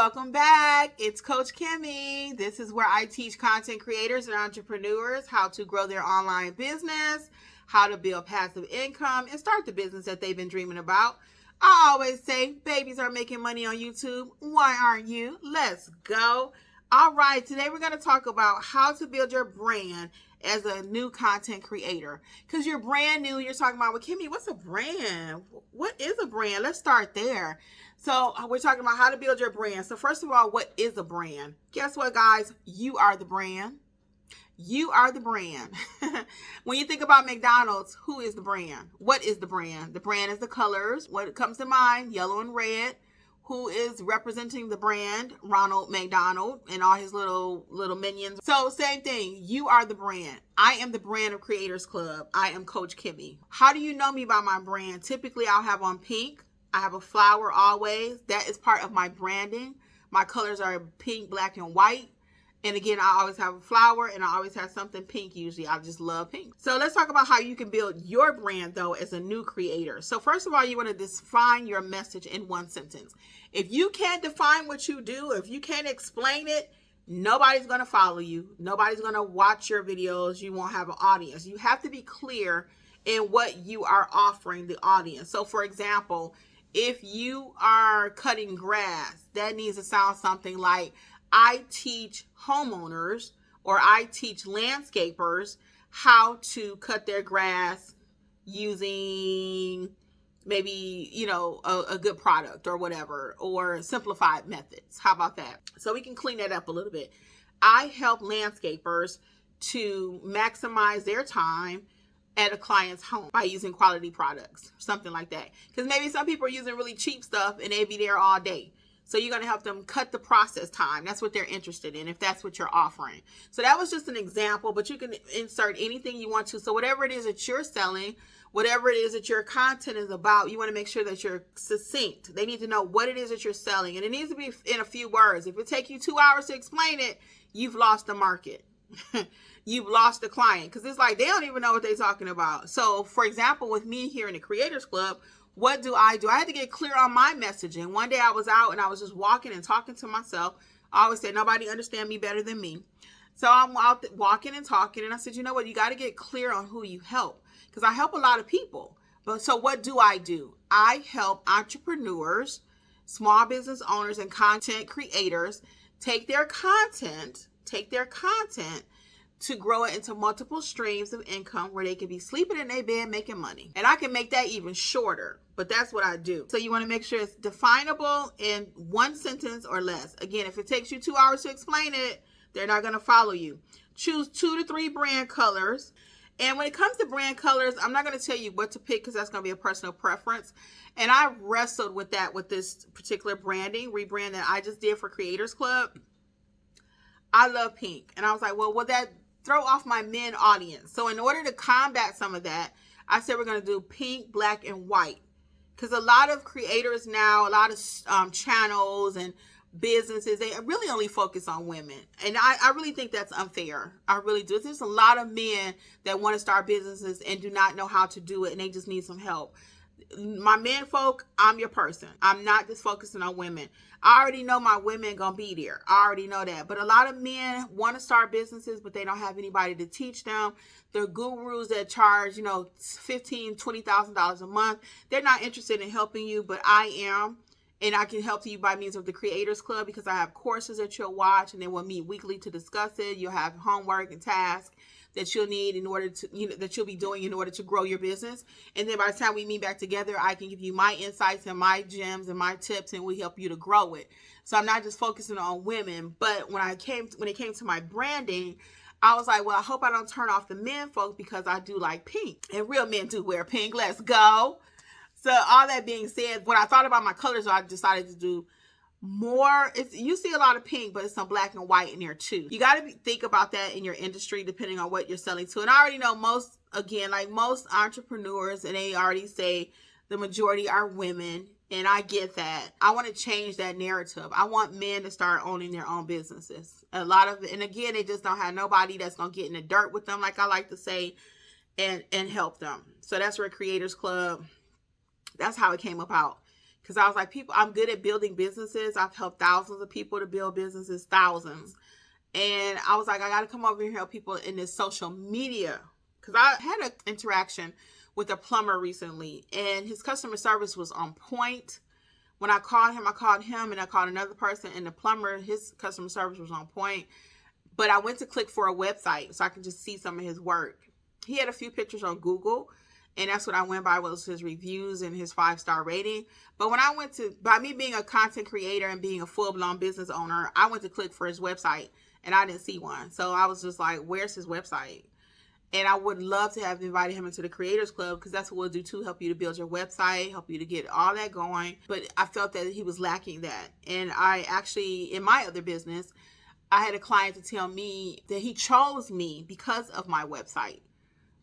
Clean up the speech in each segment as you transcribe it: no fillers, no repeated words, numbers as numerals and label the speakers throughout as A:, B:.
A: welcome back. It's Coach Kimmi. This is where I teach content creators and entrepreneurs how to grow their online business, how to build passive income, and start the business that they've been dreaming about. I always say babies are making money on YouTube. Why aren't you? Let's go. All right, today we're going to talk about how to build your brand as a new content creator. Because you're brand new, you're talking about, well, Kimmi, what's a brand? What is a brand? Let's start there. So we're talking about how to build your brand. So first of all, what is a brand? Guess what, guys? You are the brand. You are the brand. When you think about McDonald's, who is the brand? What is the brand? The brand is the colors. What comes to mind? Yellow and red. Who is representing the brand? Ronald McDonald and all his little minions. So same thing. You are the brand. I am the brand of Kreators Klub. I am Coach Kimmi. How do you know me by my brand? Typically, I'll have on pink. I have a flower always. That is part of my branding. My colors are pink, black, and white. And again, I always have a flower and I always have something pink usually. I just love pink. So let's talk about how you can build your brand though as a new creator. So first of all, you want to define your message in one sentence. If you can't define what you do, if you can't explain it, nobody's going to follow you. Nobody's going to watch your videos. You won't have an audience. You have to be clear in what you are offering the audience. So for example, if you are cutting grass, that needs to sound something like, I teach homeowners or I teach landscapers how to cut their grass using maybe, a good product or whatever, or simplified methods. How about that? So we can clean that up a little bit. I help landscapers to maximize their time at a client's home by using quality products, something like that. Because maybe some people are using really cheap stuff and they be there all day. So you're going to help them cut the process time. That's what they're interested in, if that's what you're offering. So that was just an example, but you can insert anything you want to. So whatever it is that you're selling, whatever it is that your content is about, you want to make sure that you're succinct. They need to know what it is that you're selling. And it needs to be in a few words. If it takes you 2 hours to explain it, you've lost the market. You've lost the client, because it's like they don't even know what they're talking about. So for example, with me here in the Kreators Klub, what do? I had to get clear on my messaging. One day I was out and I was just walking and talking to myself. I always say nobody understands me better than me. So I'm out walking and talking and I said, you know what? You got to get clear on who you help, because I help a lot of people. But so what do? I help entrepreneurs, small business owners, and content creators take their content to grow it into multiple streams of income where they can be sleeping in their bed making money. And I can make that even shorter, but that's what I do. So you want to make sure it's definable in one sentence or less. Again, if it takes you 2 hours to explain it, they're not going to follow you. Choose 2 to 3 brand colors. And when it comes to brand colors, I'm not going to tell you what to pick because that's going to be a personal preference. And I wrestled with that with this particular rebrand that I just did for Kreators Klub. I love pink. And I was like, well, will that throw off my men audience? So in order to combat some of that, I said we're going to do pink, black, and white. Because a lot of creators now, a lot of channels and businesses, they really only focus on women. And I really think that's unfair. I really do. There's a lot of men that want to start businesses and do not know how to do it, and they just need some help. My men folk, I'm your person. I'm not just focusing on women. I already know my women gonna be there. I already know that. But a lot of men want to start businesses, but they don't have anybody to teach them. They're gurus that charge, $15,000, $20,000 a month. They're not interested in helping you, but I am. And I can help you by means of the Kreators Klub, because I have courses that you'll watch and then we'll meet weekly to discuss it. You'll have homework and tasks that you'll need in order to, that you'll be doing in order to grow your business. And then by the time we meet back together, I can give you my insights and my gems and my tips, and we help you to grow it. So I'm not just focusing on women, but when it came to my branding, I was like, well, I hope I don't turn off the men folk, because I do like pink, and real men do wear pink. Let's go. So all that being said, when I thought about my colors, I decided to do more. You see a lot of pink, but it's some black and white in there too. You got to think about that in your industry, depending on what you're selling to. And I already know most entrepreneurs, and they already say the majority are women. And I get that. I want to change that narrative. I want men to start owning their own businesses. And again, they just don't have nobody that's going to get in the dirt with them, like I like to say, and help them. So that's where Kreators Klub, that's how it came about. Because I was like, I'm good at building businesses. I've helped thousands of people to build businesses, thousands. And I was like, I got to come over here and help people in this social media. Because I had an interaction with a plumber recently, and his customer service was on point. When I called him, and I called another person, and the plumber, his customer service was on point. But I went to click for a website so I could just see some of his work. He had a few pictures on Google, and that's what I went by, was his reviews and his 5-star rating. But when I went to, by me being a content creator and being a full-blown business owner, I went to click for his website, and I didn't see one. So I was just like, where's his website? And I would love to have invited him into the Creators Club, because that's what we'll do too, help you to build your website, help you to get all that going. But I felt that he was lacking that. And I actually, in my other business, I had a client to tell me that he chose me because of my website.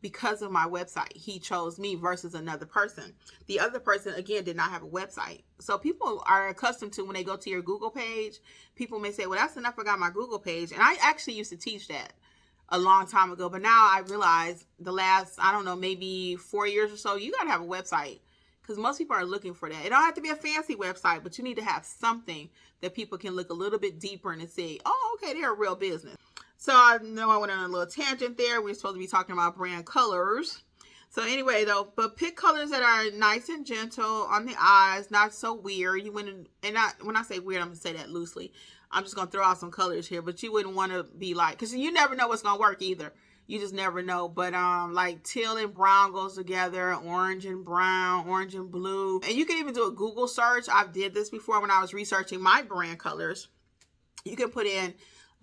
A: Because of my website, he chose me versus another person. The other person, again, did not have a website. So people are accustomed to, when they go to your Google page, people may say, well, that's enough, I got my Google page. And I actually used to teach that a long time ago. But now I realize the last, I don't know, maybe 4 years or so, you got to have a website, because most people are looking for that. It don't have to be a fancy website, but you need to have something that people can look a little bit deeper and say, oh, okay, they're a real business. So I know I went on a little tangent there. We're supposed to be talking about brand colors. So anyway, though, but pick colors that are nice and gentle on the eyes, not so weird. You wouldn't, and not, when I say weird, I'm going to say that loosely. I'm just going to throw out some colors here, but you wouldn't want to be like, because you never know what's going to work either. You just never know. But like teal and brown goes together, orange and brown, orange and blue. And you can even do a Google search. I did this before when I was researching my brand colors. You can put in,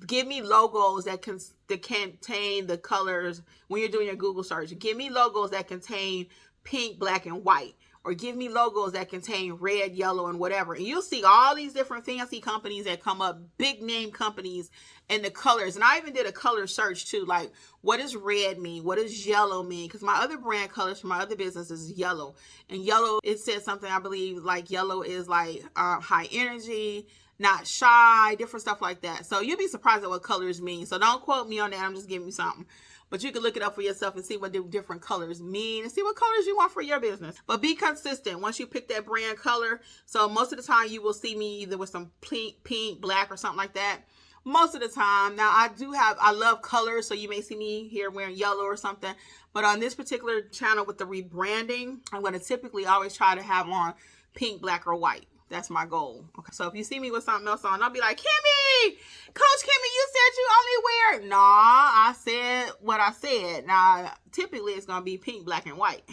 A: give me logos that contain the colors. When you're doing your Google search, give me logos that contain pink, black, and white. Or give me logos that contain red, yellow, and whatever. And you'll see all these different fancy companies that come up, big name companies, and the colors. And I even did a color search too. Like, what does red mean? What does yellow mean? Because my other brand colors for my other business is yellow. And yellow, it said something, I believe, like yellow is like high energy, not shy, different stuff like that. So you'll be surprised at what colors mean. So don't quote me on that. I'm just giving you something. But you can look it up for yourself and see what the different colors mean and see what colors you want for your business. But be consistent once you pick that brand color. So most of the time you will see me either with some pink, black, or something like that. Most of the time. Now I love colors, so you may see me here wearing yellow or something. But on this particular channel with the rebranding, I'm going to typically always try to have on pink, black, or white. That's my goal. Okay. So if you see me with something else on, I'll be like, Kimmi, Coach Kimmi, you said you only wear. Nah, I said what I said. Now, typically it's going to be pink, black, and white.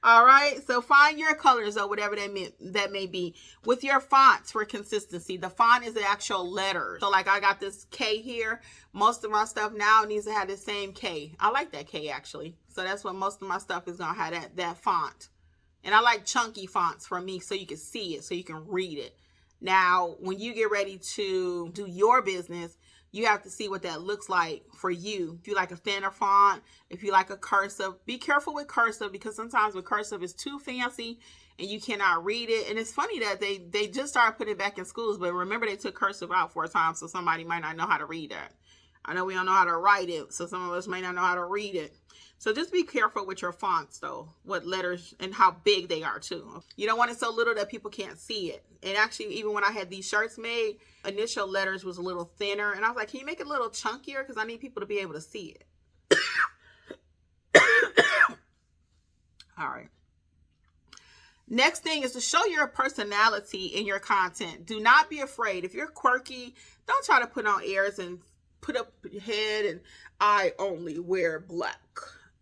A: All right. So find your colors or whatever that may be. With your fonts for consistency, the font is the actual letter. So like I got this K here. Most of my stuff now needs to have the same K. I like that K actually. So that's what most of my stuff is going to have, that font. And I like chunky fonts for me so you can see it, so you can read it. Now, when you get ready to do your business, you have to see what that looks like for you. If you like a thinner font, if you like a cursive, be careful with cursive, because sometimes with cursive it's too fancy and you cannot read it. And it's funny that they just started putting it back in schools, but remember they took cursive out for a time, so somebody might not know how to read that. I know we don't know how to write it, so some of us may not know how to read it. So just be careful with your fonts, though, what letters and how big they are, too. You don't want it so little that people can't see it. And actually, even when I had these shirts made, initial letters was a little thinner. And I was like, can you make it a little chunkier? Because I need people to be able to see it. All right. Next thing is to show your personality in your content. Do not be afraid. If you're quirky, don't try to put on airs and put up your head and I only wear black.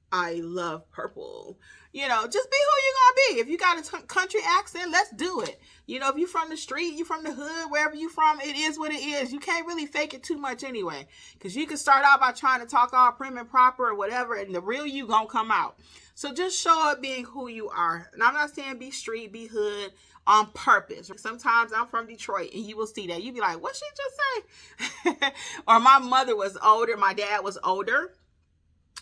A: I love purple. You know, just be who you're going to be. If you got a country accent, let's do it. You know, if you're from the street, you're from the hood, wherever you're from, it is what it is. You can't really fake it too much anyway. Because you can start out by trying to talk all prim and proper or whatever, and the real you going to come out. So just show up being who you are. And I'm not saying be street, be hood on purpose. Sometimes I'm from Detroit and you will see that. You be like, what she just say? Or my mother was older. My dad was older.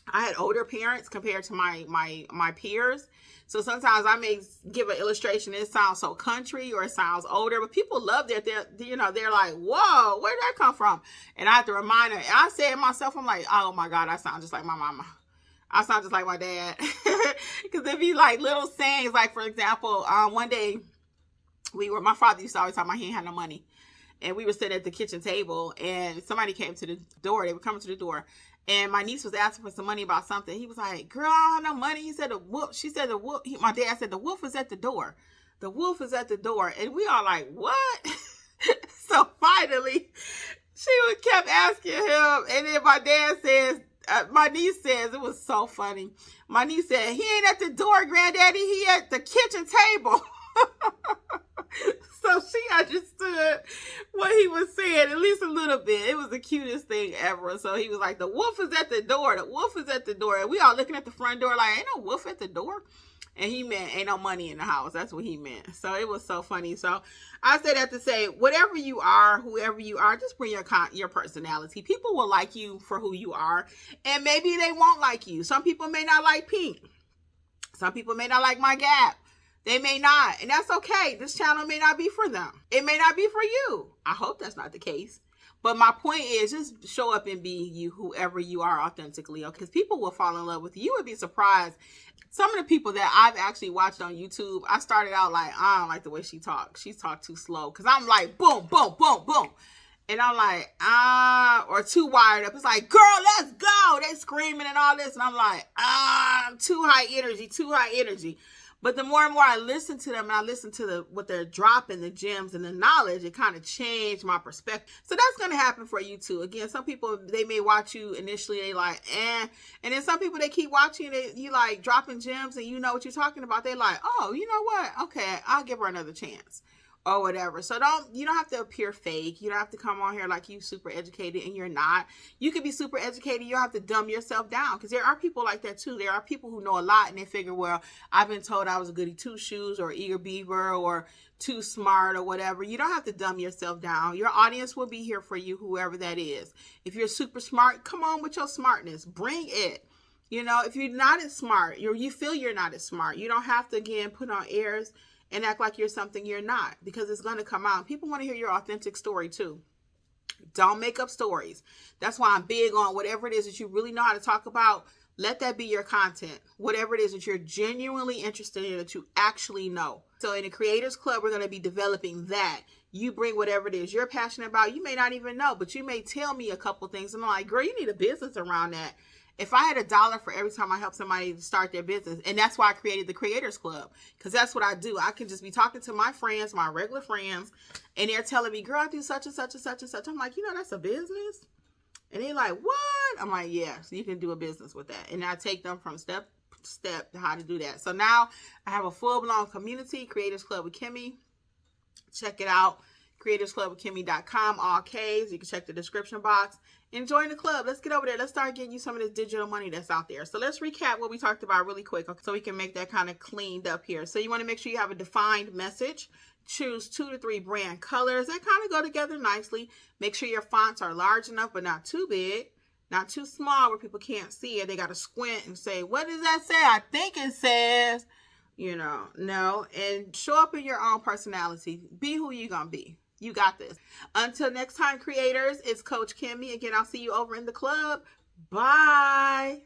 A: I had older parents compared to my peers. So sometimes I may give an illustration. It sounds so country or it sounds older, but people love that. They're like, whoa, where did that come from? And I have to remind her. And I say it myself, I'm like, oh my God, I sound just like my mama. I sound just like my dad. Because it'd be like little sayings, like for example, one day my father used to always talk about he ain't had no money. And we were sitting at the kitchen table, and somebody came to the door. They were coming to the door, and my niece was asking for some money about something. He was like, "Girl, I don't have no money." He said, "The wolf." She said, "The wolf." My dad said, "The wolf is at the door. The wolf is at the door." And we all like, "What?" So finally, she kept asking him, and then my dad says, my niece says, it was so funny. My niece said, "He ain't at the door, Granddaddy. He at the kitchen table." So she understood what he was saying, at least a little bit. It was the cutest thing ever. So he was like, "The wolf is at the door. The wolf is at the door." And we all looking at the front door like, "Ain't no wolf at the door." And he meant ain't no money in the house. That's what he meant. So it was so funny. So I say that to say, whatever you are, whoever you are, just bring your personality. People will like you for who you are. And maybe they won't like you. Some people may not like pink. Some people may not like my Gap. They may not, and that's okay. This channel may not be for them. It may not be for you. I hope that's not the case. But my point is, just show up and be you, whoever you are authentically, because people will fall in love with you. You would be surprised. Some of the people that I've actually watched on YouTube, I started out like, I don't like the way she talks. She talked too slow, because I'm like, boom, boom, boom, boom. And I'm like, or too wired up. It's like, "Girl, let's go." They screaming and all this. And I'm like, I'm too high energy. But the more and more I listen to them, and I listen to what they're dropping, the gems and the knowledge, it kind of changed my perspective. So that's going to happen for you too. Again, some people, they may watch you initially, they like, eh. And then some people, they keep watching, you like dropping gems and you know what you're talking about. They like, "Oh, you know what? Okay, I'll give her another chance." Or whatever. So you don't have to appear fake. You don't have to come on here like you super educated and you're not. You can be super educated. You don't have to dumb yourself down, because there are people like that too. There are people who know a lot and they figure, well, I've been told I was a goody two shoes or eager beaver or too smart or whatever. You don't have to dumb yourself down. Your audience will be here for you, whoever that is. If you're super smart, come on with your smartness. Bring it. You know, if you're not as smart, you feel you're not as smart, you don't have to, again, put on airs and act like you're something you're not, because it's going to come out. People want to hear your authentic story too. Don't make up stories. That's why I'm big on whatever it is that you really know how to talk about. Let that be your content. Whatever it is that you're genuinely interested in, that you actually know. So in the Creators Club, we're going to be developing that. You bring whatever it is you're passionate about. You may not even know, but you may tell me a couple things. And I'm like, "Girl, you need a business around that." If I had $1 for every time I help somebody to start their business, and that's why I created the Creators Club, because that's what I do. I can just be talking to my friends, my regular friends, and they're telling me, "Girl, I do such and such and such and such." I'm like, "That's a business?" And they're like, "What?" I'm like, "Yeah, so you can do a business with that." And I take them from step to step to how to do that. So now I have a full-blown community, Creators Klub with Kimmi. Check it out. CreatorsKlubWithKimmi.com, all K's. You can check the description box and join the club. Let's get over there. Let's start getting you some of this digital money that's out there. So let's recap what we talked about really quick, so we can make that kind of cleaned up here. So you want to make sure you have a defined message. Choose 2 to 3 brand colors that kind of go together nicely. Make sure your fonts are large enough, but not too big, not too small where people can't see it. They got to squint and say, "What does that say?" "I think it says," no. And show up in your own personality. Be who you're going to be. You got this. Until next time, creators, it's Coach Kimmi. Again, I'll see you over in the club. Bye.